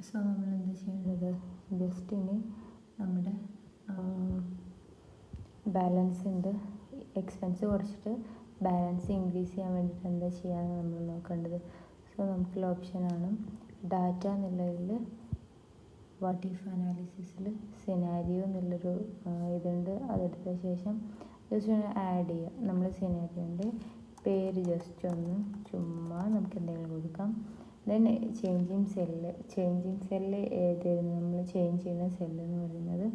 So നമ്മൾ എന്താ ചെയ്യേണ്ടത്, ജസ്റ്റ് ഇനി നമ്മുടെ ബാലൻസ് ഉണ്ട്, എക്സ്പെൻസ് കുറച്ചിട്ട് ബാലൻസ് ഇൻക്രീസ് ചെയ്യാൻ വേണ്ടിയിട്ട് എന്താ ചെയ്യാമെന്ന് നമ്മൾ നോക്കേണ്ടത്. സോ നമുക്കുള്ള ഓപ്ഷനാണ് ഡാറ്റ എന്നുള്ളതിൽ വാട്ട് ഇഫ് അനാലിസിസിൽ സിനാരിയോ എന്നുള്ളൊരു ഇതുണ്ട്. അതെടുത്ത ശേഷം ജസ്റ്റ് ഒന്ന് ആഡ് ചെയ്യുക. നമ്മൾ സിനാരിയോൻ്റെ പേര് ജസ്റ്റ് ഒന്ന് ചുമ്മാ നമുക്ക് എന്തെങ്കിലും കൊടുക്കാം. ദെൻ ചേഞ്ചിങ് സെല്ല് ഏതായിരുന്നു നമ്മൾ ചേഞ്ച് ചെയ്യുന്ന സെല്ല് എന്ന് പറയുന്നത്,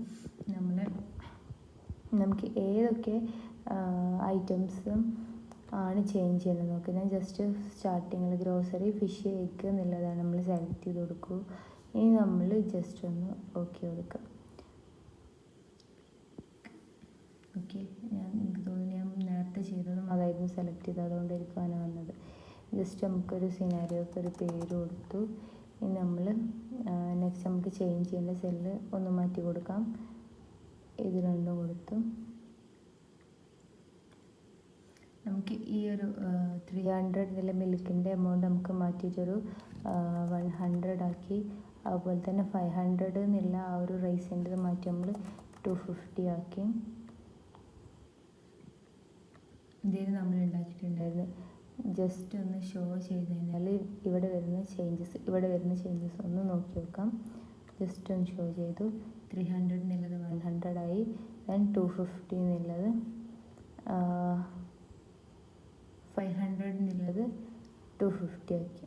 നമുക്ക് ഏതൊക്കെ ഐറ്റംസും ആണ് ചേഞ്ച് ചെയ്യുന്നത് നോക്കുക. ഞാൻ ജസ്റ്റ് സ്റ്റാർട്ടിങ്ങിൽ ഗ്രോസറി, ഫിഷ്, എഗ്ഗ് എന്നുള്ളതാണ് നമ്മൾ സെലക്ട് ചെയ്ത് കൊടുക്കൂ. ഇനി നമ്മൾ ജസ്റ്റ് ഒന്ന് ഓക്കെ കൊടുക്കുക. ഓക്കെ, എനിക്ക് തോന്നുന്നു ഞാൻ നേരത്തെ ചെയ്തതും അതായിരുന്നു സെലക്ട് ചെയ്തത്, അതുകൊണ്ടായിരിക്കും അങ്ങനെ വന്നത്. ജസ്റ്റ് നമുക്കൊരു സിനാരിയോക്ക് ഒരു പേര് കൊടുത്തു. ഇനി നമ്മൾ നെക്സ്റ്റ് നമുക്ക് ചേഞ്ച് ചെയ്യേണ്ട സെല്ല് ഒന്ന് മാറ്റി കൊടുക്കാം. ഇത് രണ്ടും കൊടുത്തു. നമുക്ക് ഈ ഒരു 300 എന്നുള്ള മിൽക്കിൻ്റെ എമൗണ്ട് നമുക്ക് മാറ്റിയിട്ടൊരു 100 ആക്കി. അതുപോലെ തന്നെ 500 എന്നുള്ള ആ ഒരു റൈസിൻ്റെ മാറ്റി നമ്മൾ 250 ആക്കി. ഇതേ നമ്മൾ ഉണ്ടാക്കിയിട്ടുണ്ടായിരുന്നു. ജസ്റ്റ് ഒന്ന് ഷോ ചെയ്ത് കഴിഞ്ഞാൽ ഇവിടെ വരുന്ന ചേഞ്ചസ് ഒന്ന് നോക്കി നോക്കാം. ജസ്റ്റ് ഒന്ന് ഷോ ചെയ്തു. 300 എന്നുള്ളത് 100 ആയി. ദെൻ 250 എന്നുള്ളത് 500 എന്നുള്ളത് 250 ആക്കി.